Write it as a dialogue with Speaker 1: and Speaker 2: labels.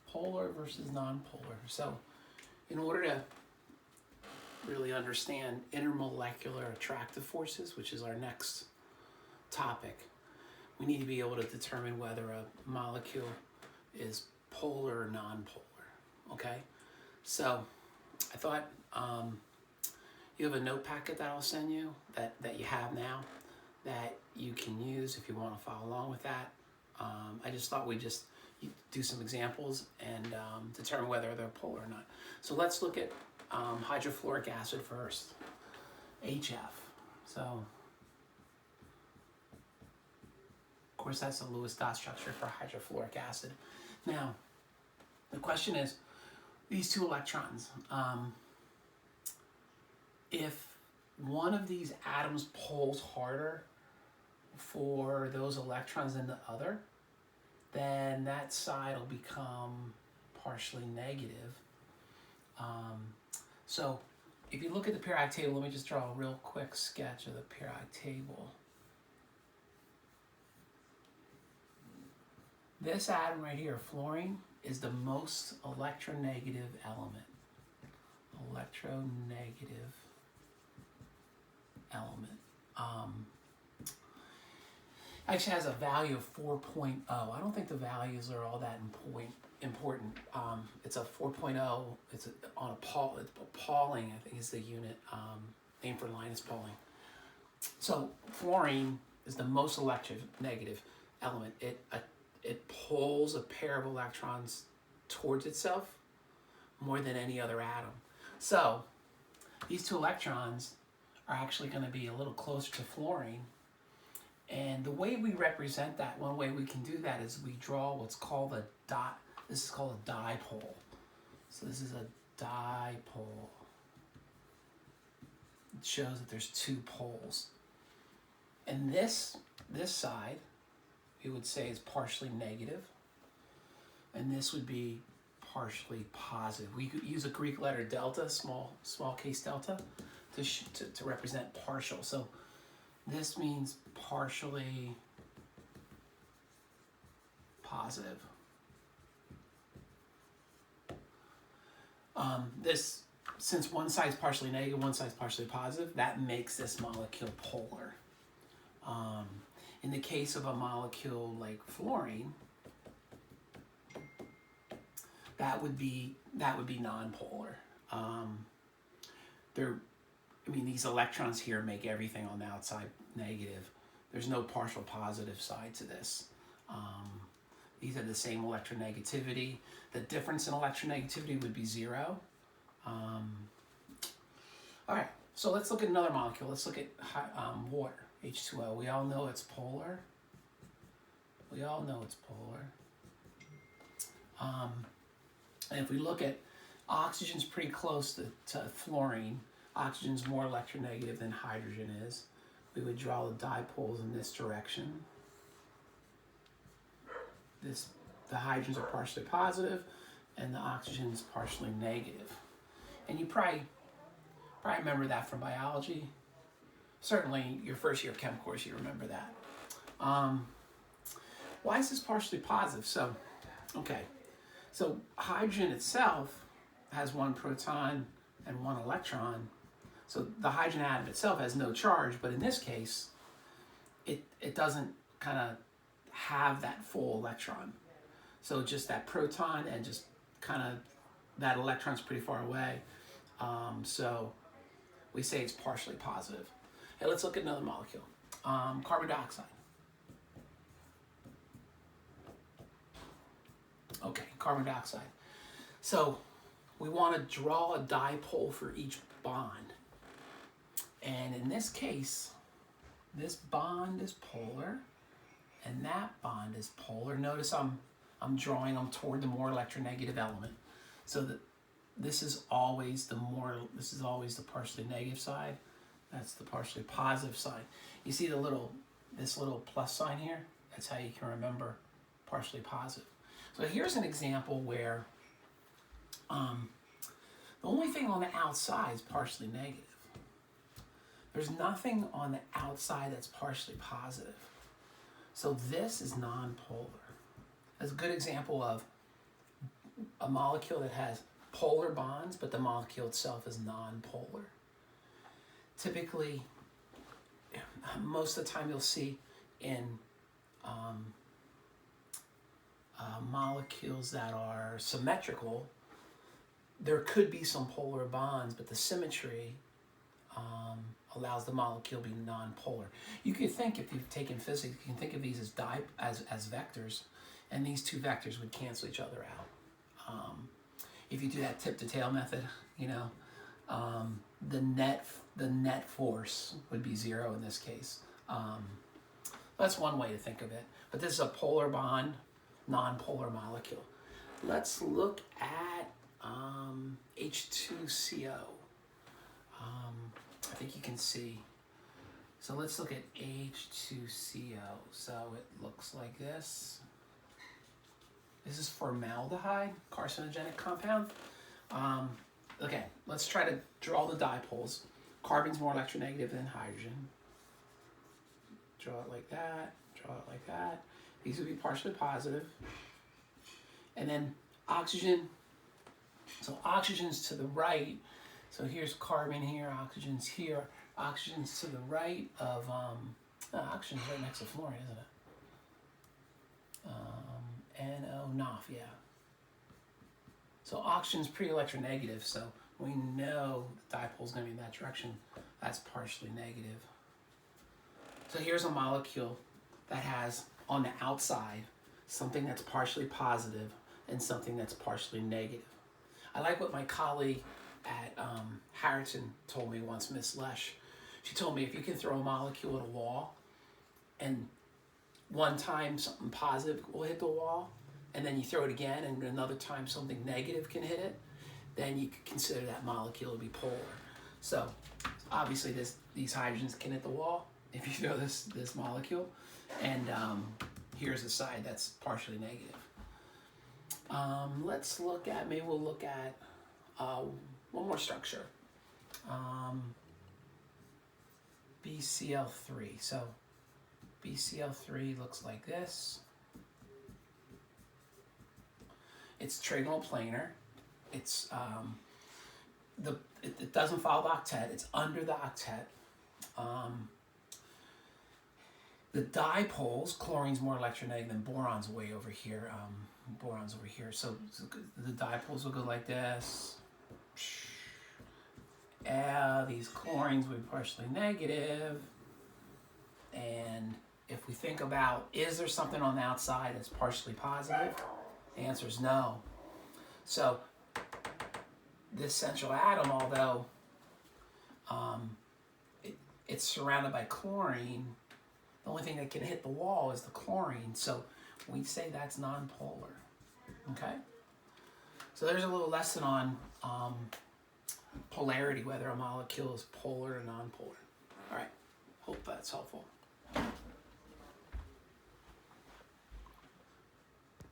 Speaker 1: polar versus nonpolar. So in order to really understand intermolecular attractive forces, which is our next topic, we need to be able to determine whether a molecule is polar or nonpolar, okay? So I thought you have a note packet that I'll send you that you have now that you can use if you want to follow along with that. I just thought we'd just do some examples and determine whether they're polar or not. So let's look at hydrofluoric acid first, HF. So, of course, that's a Lewis dot structure for hydrofluoric acid. Now, the question is, these two electrons, if one of these atoms pulls harder for those electrons than the other, then that side will become partially negative. So if you look at the periodic table, let me just draw a real quick sketch of the periodic table. This atom right here, fluorine, is the most electronegative element. Electronegative element. Actually has a value of 4.0. I don't think the values are all that important. It's a 4.0. It's Pauling, I think is the unit. Name for Linus Pauling. So fluorine is the most electronegative element. It pulls a pair of electrons towards itself more than any other atom. So these two electrons are actually going to be a little closer to fluorine. And the way we represent that, one way we can do that is we draw what's called a dot. This is called a dipole. So this is a dipole. It shows that there's two poles. And this side, we would say, is partially negative. And this would be partially positive. We could use a Greek letter delta, small case delta, to represent partial. So this means partially positive. Since one side's partially negative, one side's partially positive, that makes this molecule polar. In the case of a molecule like fluorine, that would be nonpolar. These electrons here make everything on the outside negative. There's no partial positive side to this. These are the same electronegativity. The difference in electronegativity would be 0. All right, so let's look at another molecule. Let's look at water, H2O. We all know it's polar. And if we look at oxygen's pretty close to fluorine. Oxygen's more electronegative than hydrogen is. We would draw the dipoles in this direction. The hydrogens are partially positive, and the oxygen's partially negative. And you probably remember that from biology. Certainly, your first year chem course, you remember that. Why is this partially positive? So hydrogen itself has one proton and one electron. So the hydrogen atom itself has no charge, but in this case, it doesn't kind of have that full electron. So just that proton and just kind of that electron's pretty far away. So we say it's partially positive. Hey, let's look at another molecule. Carbon dioxide. Okay, carbon dioxide. So we want to draw a dipole for each bond. And in this case, this bond is polar, and that bond is polar. Notice I'm drawing them toward the more electronegative element, so that this is always the partially negative side. That's the partially positive side. You see this little plus sign here? That's how you can remember partially positive. So here's an example where the only thing on the outside is partially negative. There's nothing on the outside that's partially positive. So this is nonpolar. That's a good example of a molecule that has polar bonds, but the molecule itself is nonpolar. Typically, most of the time you'll see in molecules that are symmetrical, there could be some polar bonds, but the symmetry allows the molecule to be nonpolar. You could think, if you've taken physics, you can think of these as vectors, and these two vectors would cancel each other out. If you do that tip to tail method, you know, the net force would be zero in this case. That's one way to think of it. But this is a polar bond, nonpolar molecule. Let's look at H2CO. I think you can see. So let's look at H2CO. So it looks like this. This is formaldehyde, carcinogenic compound. Okay, let's try to draw the dipoles. Carbon's more electronegative than hydrogen. Draw it like that, draw it like that. These would be partially positive. And then oxygen. So oxygen's to the right. So here's carbon here, oxygen's here. Oxygen's to the right of, oxygen's right next to fluorine, isn't it? NO, yeah. So oxygen's pretty electronegative, so we know the dipole's gonna be in that direction. That's partially negative. So here's a molecule that has, on the outside, something that's partially positive and something that's partially negative. I like what my colleague at Harrison told me once, Miss Lesh. She told me if you can throw a molecule at a wall and one time something positive will hit the wall and then you throw it again and another time something negative can hit it, then you could consider that molecule to be polar. So obviously these hydrogens can hit the wall if you throw this molecule, and here's the side that's partially negative. Let's look at, maybe we'll look at one more structure. BCl3. So BCl3 looks like this. It's trigonal planar. It's it doesn't follow the octet. It's under the octet. The dipoles, chlorine's more electronegative than boron's way over here. Boron's over here. So the dipoles will go like this. These chlorines will be partially negative. And if we think about, is there something on the outside that's partially positive? The answer is no. So this central atom, although it's surrounded by chlorine, the only thing that can hit the wall is the chlorine. So we say that's nonpolar. Okay? So there's a little lesson on polarity, whether a molecule is polar or nonpolar. All right. Hope that's helpful.